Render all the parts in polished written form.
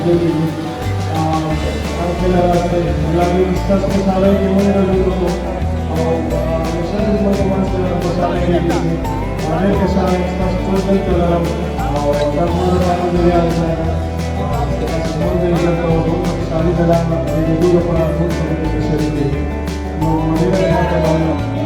lagi discuss ko sa akin yung mga nalulog ko. Minsan yung mga kumasa ko sa akin yung ano ko sa akin, discuss ko ko lang. Tapos na ako nilihan sa mga nilihan ko, sa akin na lang, nilidulo ko na ako sa mga sarili. Manila na ako lang.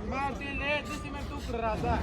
Martin, this is my two brother.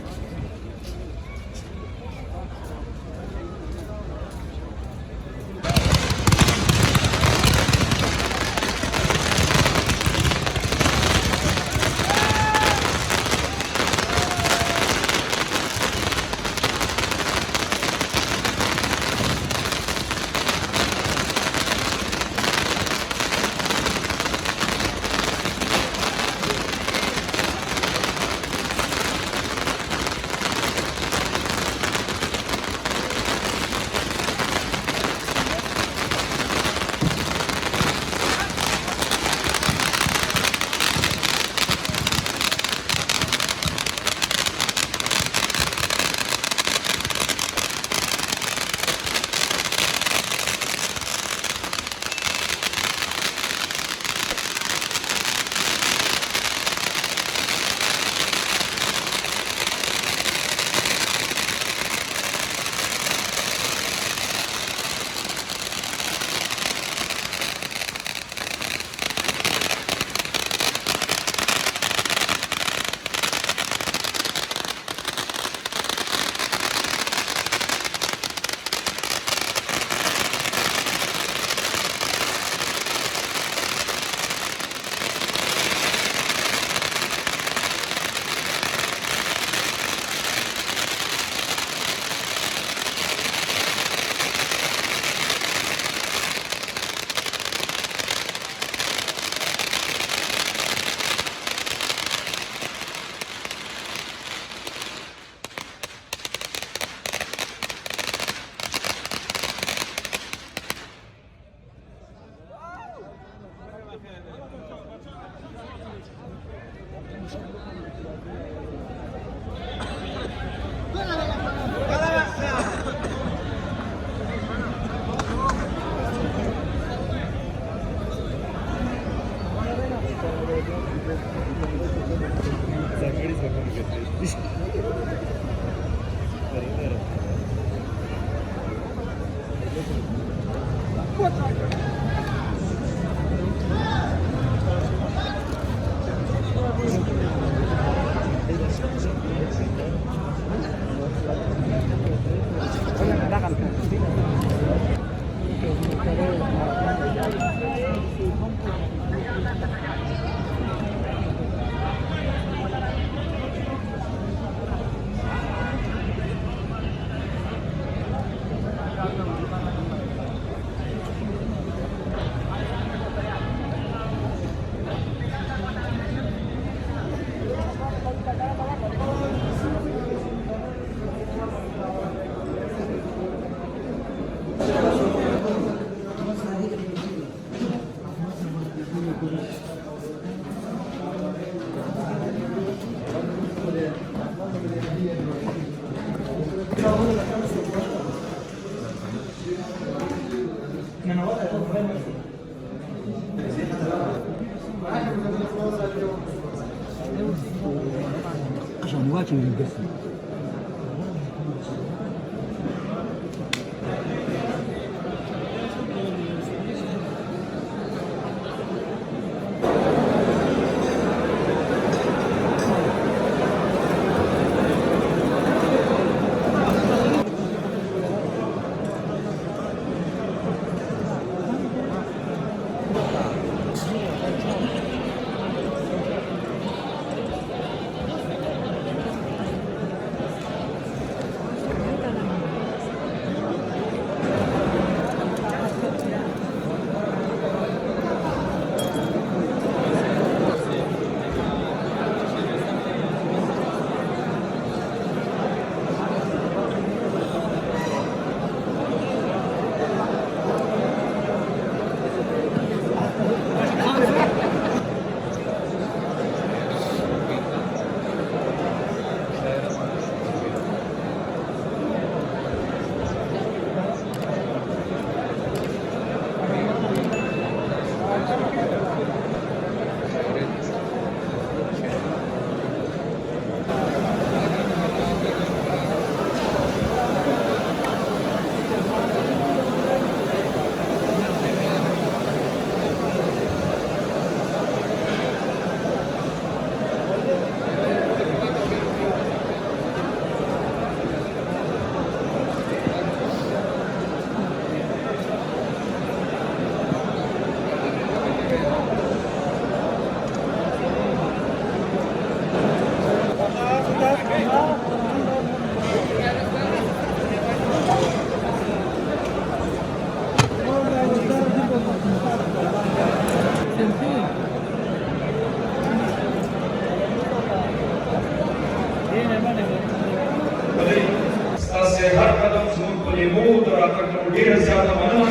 ستاسو هر قدم زموږ په لیمو د راتګ ډېره زیاته مننه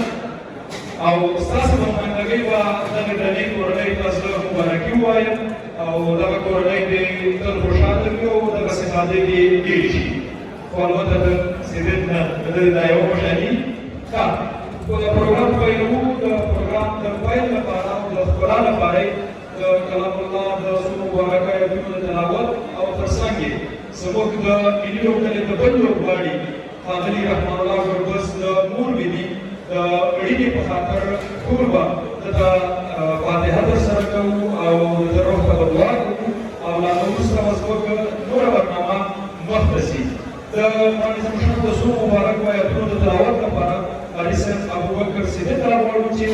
او ستاسو په نمایندګۍ به دغې درنې کورنۍ ته زه مبارکي ووایم او دغه کورنۍ دې تل خوشحاله وي او دغسې مادې دې ډېرې شي خو البته د سیدت نه د ده دا یوه خوشحالي ښه خو د پروګرام پیلوو د پروګرام د پیل لپاره او د ښکلا لپاره د کلام الله د څو مبارکه ایتونو د تلاوت او تر څنګ یې زموږ د ملي لوبډلې د بل لوبغاړي ښاغلي رحمان الله ګربز د مور مینې د مړینې په خاطر ټول به دته فاتحه درسره کوو او د ده روح ته به دعا کوو او لا نه وروسته به زموږ نوره برنامه مخته ځي د قرآن عظیم د څو مبارکو ایتونو د تلاوت لپاره قاري صاحب ابوبکر صدیق راغواړو چې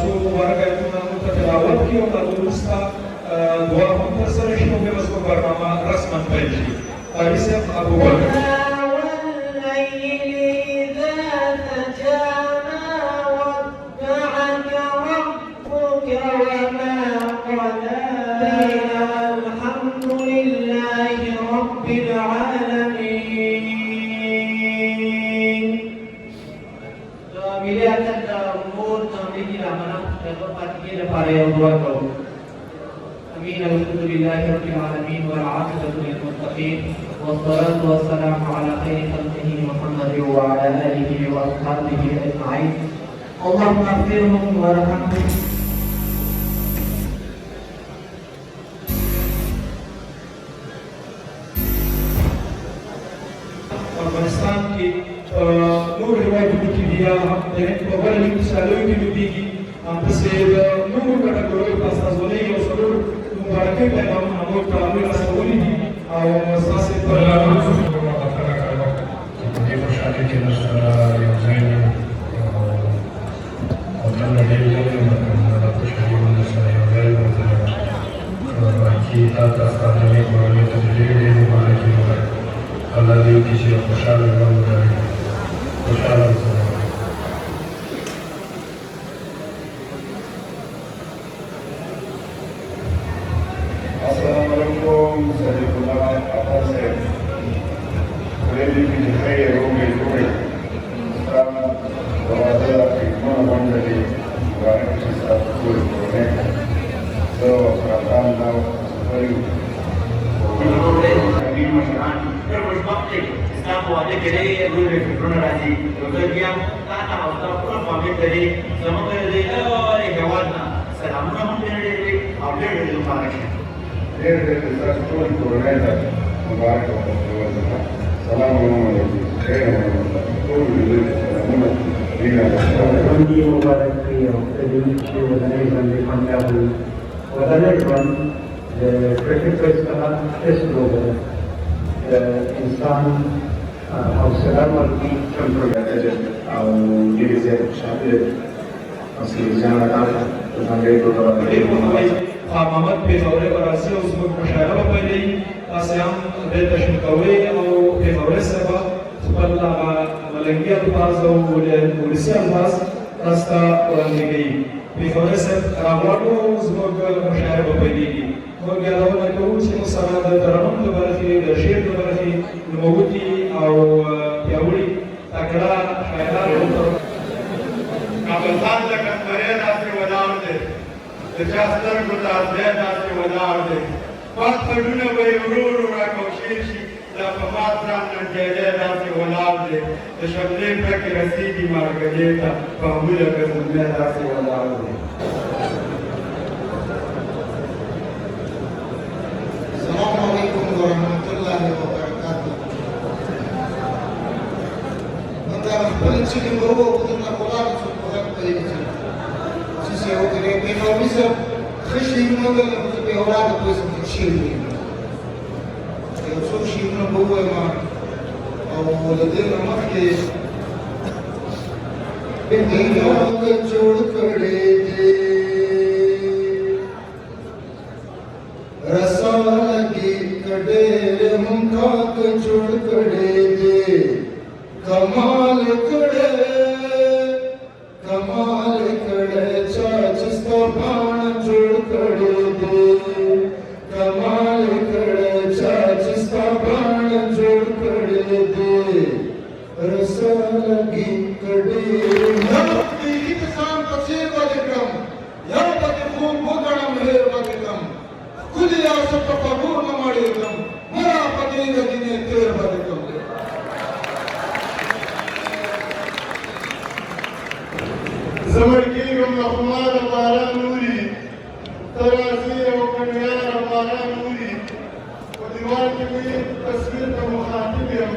څو مبارک ایتونه موږ ته تلاوت کړي او لا نه وروسته دعا هم ترسره شي او بیا به زموږ برنامه رسما پیل شي قاري صاحب ابوبکر امين الحمد لله رب العالمين والعاقبة للمتقين والصلاة والسلام على خير خلقه محمد وعلى آله وأصحابه أجمعين اللهم اغفرهم وارحمهم افغانستان کې نور هېوادونو کې بیا د هند په بله اقتصادیو کې لوبېږي همداسې د نورو کټګوریو په استازولۍ یو څلور مبارکۍ پیغامونه موږ ته ورسولي دي او ستاسې په دې خوشحالۍ کې درسره یو ځای یم او دلته ډېر ځایونه د خوشحالۍ باندې سره یو ځای یم باقي تا ته ستا د دې کورنۍ ته ډېرې ډېرې مبارکي ووایم الله دې وکړي چې خوشحاله ژوند ولرئ خوشحاله اوسئ Assalamualaikum warahmatullahi wabarakatuh. Boleh dikhair rumah rumah. Sekarang berada di mana di mana kita turun rumah. So sekarang ನಾವು kami masyarakat berperspektif Islam wajib jadi dulu fikirnya lagi. Kemudian kata Allah pun pamit dari sama dari hewannya. Selama mana dari update dari luar. Dia dari turun rumah. تبارك وتعالى. السلام عليكم خير قول Mandi Mubarak Trio, the Dimitri was enabled the Panjabu, was enabled the critical test global, the Insan of Salam al-Din Temple. أو جلسة شابير أصل زيارة دارة تنقل دورة خامات بيزوري براسي وزمك مشاعره بيلي أسيام ريتا شمكوي أو بيزوري سبا خبال ملنجية الباز ولسي الباز راستا ورانجي بيزوري سب راموارو زمك مشاعره بيلي وقالوا لكم شنو سبب الدرام لبرخي الشير لبرخي الموجودي أو ياولي تكرا حيران کابلستان ته کثمرې داسې ولاړ دی د چا سترګو ته ازلی داسې ولاړ دی پاک خډونه به یې ورو ورو راکوشیر شي دا په مات ځان ننګېدی داسې ولاړ دی د شبنې پرکې رسېږي مارګلې ته په هموله ګزمې داسې ولاړ دی السلام عليكم ورحمة الله وبركاته. Untuk polisi di bawah kita kolam sekolah polisi. Sisi orang ini kalau bisa khishli mana kalau kita orang itu pun khishli. Kalau khishli mana bawah mah, atau ledeh mah ke. Bintang orang jod kade je. Rasa lagi kade mungka jod kade je. कमाल करे चाचिस्ता बाण जोड़ करे दे कमाल करे चाचिस्ता बाण जोड़ करे दे रसा लगी करे की किसान तफसीर वाले क्रम या पति खूब भोगना मेहर वाले क्रम कुलिया सब कबूर न मारे क्रम मरा पति रजिने तेर वाले क्रम زمر کېږم له خماره باران اوري ترازي او کنیاره باران اوري په دیوال کې مې تصویر ته مخاطب یم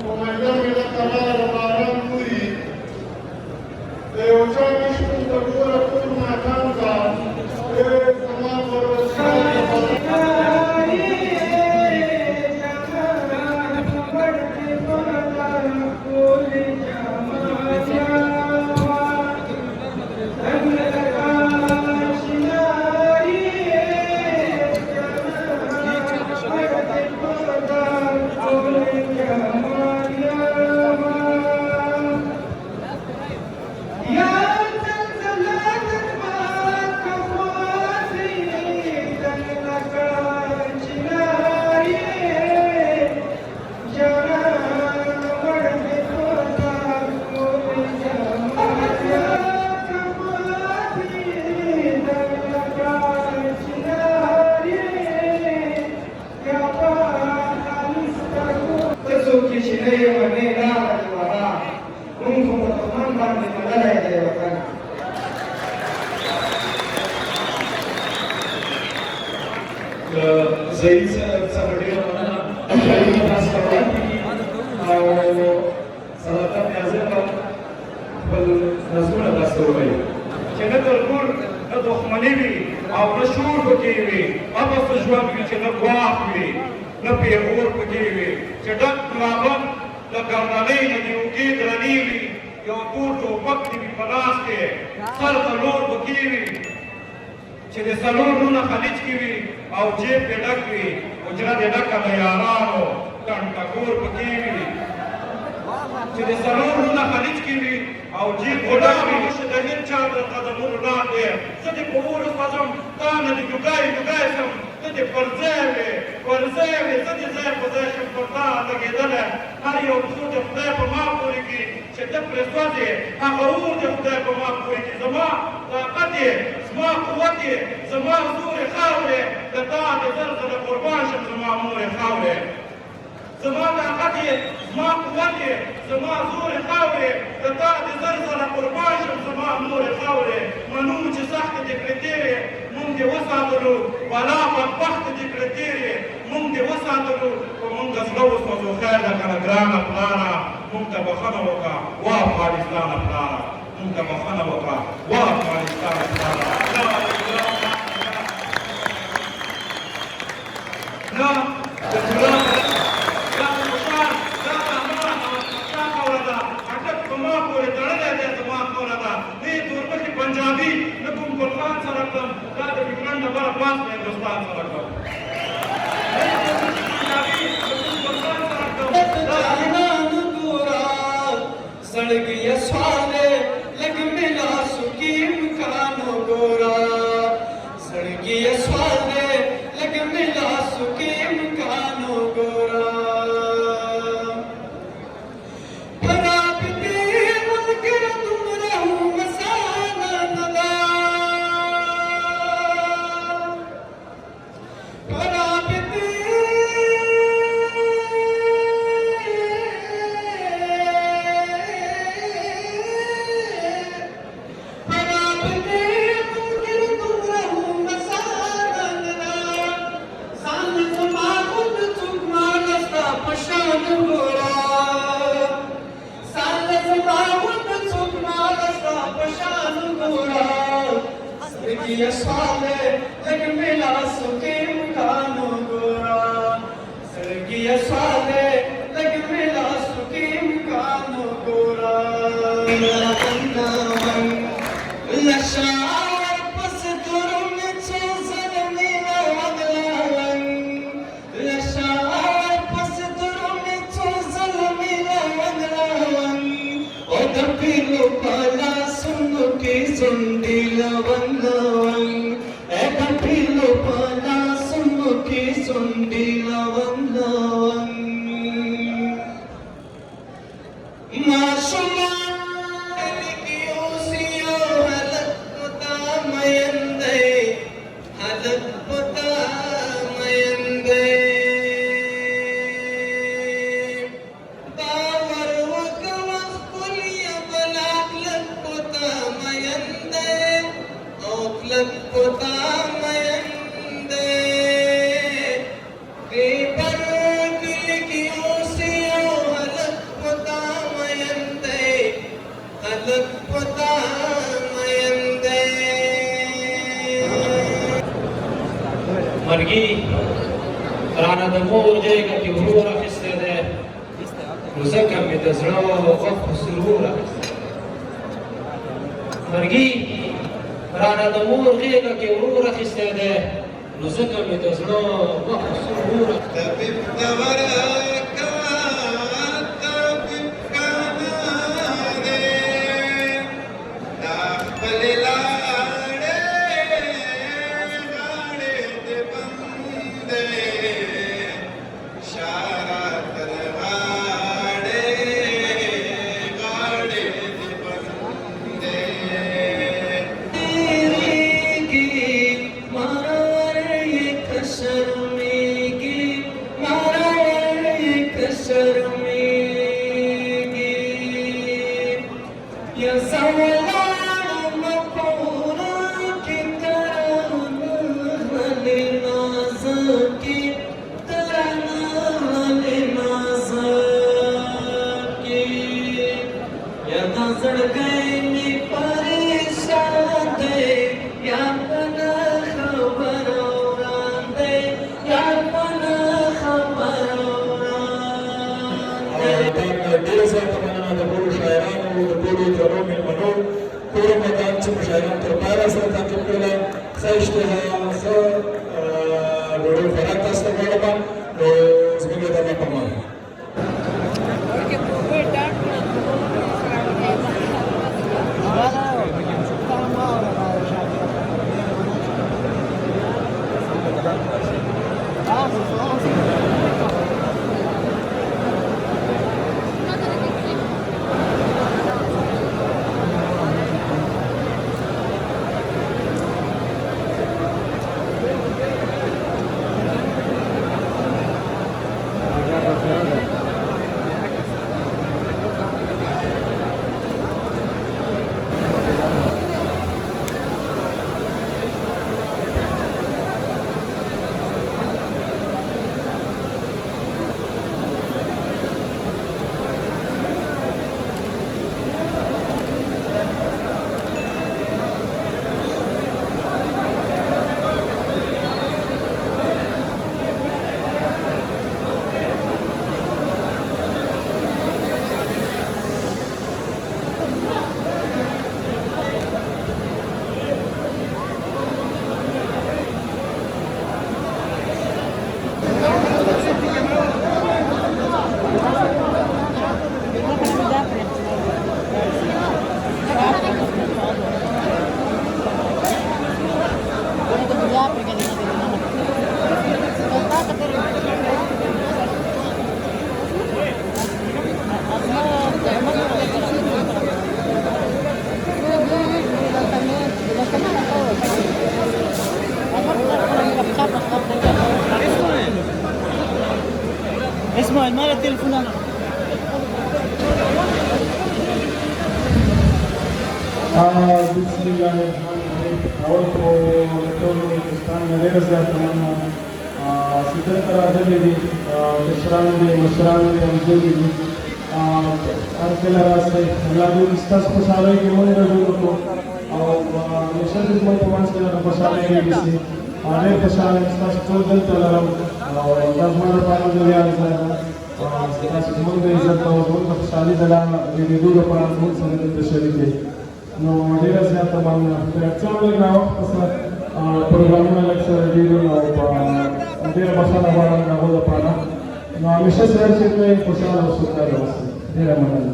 په میدان مې د قراره باران اوري د یو چا نشتون ته ګوره ټول ناکام کا زما پر زید څخه ډېره مننه شهید ناس کول او صداقت نیازه په خپل نظمونه تاسو ته ووایي چې نه تربور نه دښمني وي او نه شور پکې وي اپس ژوند وي چې نه ګواښ وي نه پیغور پکې وي چې ډک ګلابن له ګردنۍ نه دې اوږې درنې وي یو تور ټوپک دې وي په لاس کې سر ته لور پکې وي چې د څلور نونه خلیج کې وي او جیب دې ډک وي حجره دې ډکه د یارانو ټنټکور پکې وي چې د څلور نونه خلیج کې وي او جیب دې ډک وي چې د هېڅ چا د قدمونو لاندې زه دې په اور سوځم تا نه دې جوګای جوګای شم ته دې پر ځای وې زه دې ځای په ځای شم پر تا لګېدلی هر یو څو د خدای په ما پورې کړي چې ته پرې سوځې هغه اور د خدای په ما پورې کړي زما طاقت یې زما قوت یې زما زور یې خاورې د تا د زر زره قربان شم زما مور یې خاورې زما طاقت یې زما قوت یې زما زور خاورې د تا د زر زره قربان شم زما نورې خاورې منو چې سختې دې کړې تېرې مونږ دې وساتلو بلا بدبخته دې کړې تېرې مونږ دې وساتلو په مونږ زړه وسوځو خیر ده که نه ګرانه پلاره مونږ ته بښنه وکړه وا افغانستانه پلاره مونږ ته بښنه وکړه وا افغانستانه پلاره نه د ګلاب دا د خوشحال دا د امان او ستا خاوره ده اټک په ما پورې تړلی دی زما خاوره ده نه یې توربخي پنجابي نه کوم ګل خان سره کړم دا د فکرن ډبره پاس مې هندوستان سره کړم सड़गिया स्वाले लग मिला सुकी मुकानो गोरा सड़गिया स्वाले लग मिला सुकी मुकानो गोरा परापते मुनकर तुम रहू मसाना नदा परापते Sargiya swale lag mila suke mukano gora Sargiya swale lag mila suke mukano gora Lashar pas durum cho zalmila waglalan Lashar pas durum cho zalmila waglalan Odapilo pala sunke sundila waglalan Odapilo pala sunke sundila waglalan Mashallah مرګي رانه د مور غېږه کې ورور اخیستی دی نو ځکه مې د زړه غوښ سرور اخیستی مرګي رانه د مور غېږه کې ورور اخیستی دی نو ځکه مې د زړه غوښ سرور مشاهدان تر پایه سره تعقیب کړل ښه اشتها ښه ډوډۍ خوراک تاسو ته کوله نو زموږ د دغه په امان Bismillahirrahmanirrahim. Awal ko ito Pakistan nalilaz natin ang siguro karadali di kesran di masran di amjuli di ang kelarase lalu istas pasalay ke mo nila dulu ko misal di mo tuman sila ng pasalay ke bisi ane pasalay istas chodal talaram dahmana paano nila sa istas mo nila izat ko doon pasalay dala di dulu pa doon sa nila pasalay no dia saya teman reaction na sa programa na sa video na dia basa na barang na wala para no misha sir sir ko sa suka ros dia man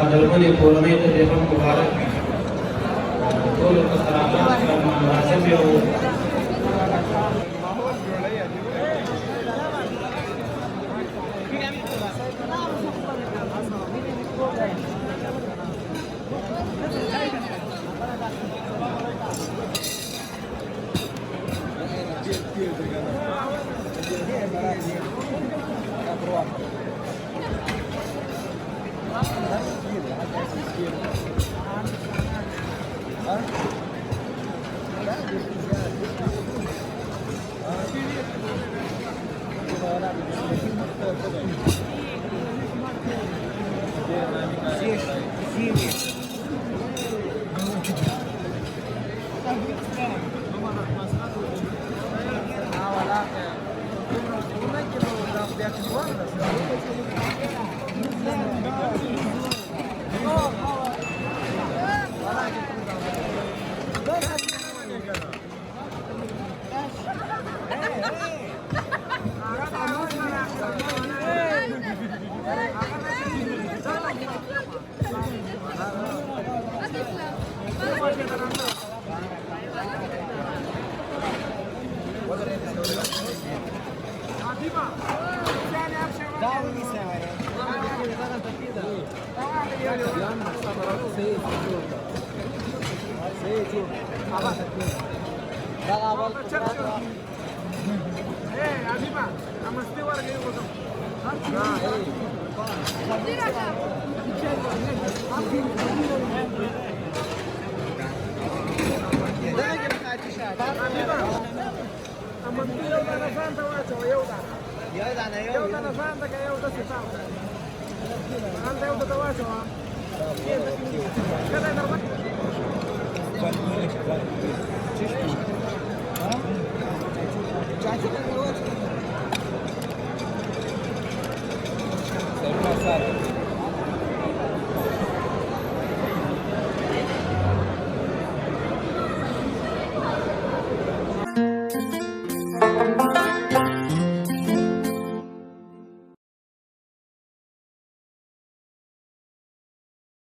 Adalmani Purame to Devam Mubarak Tolu Kasarama Rasabio Certo,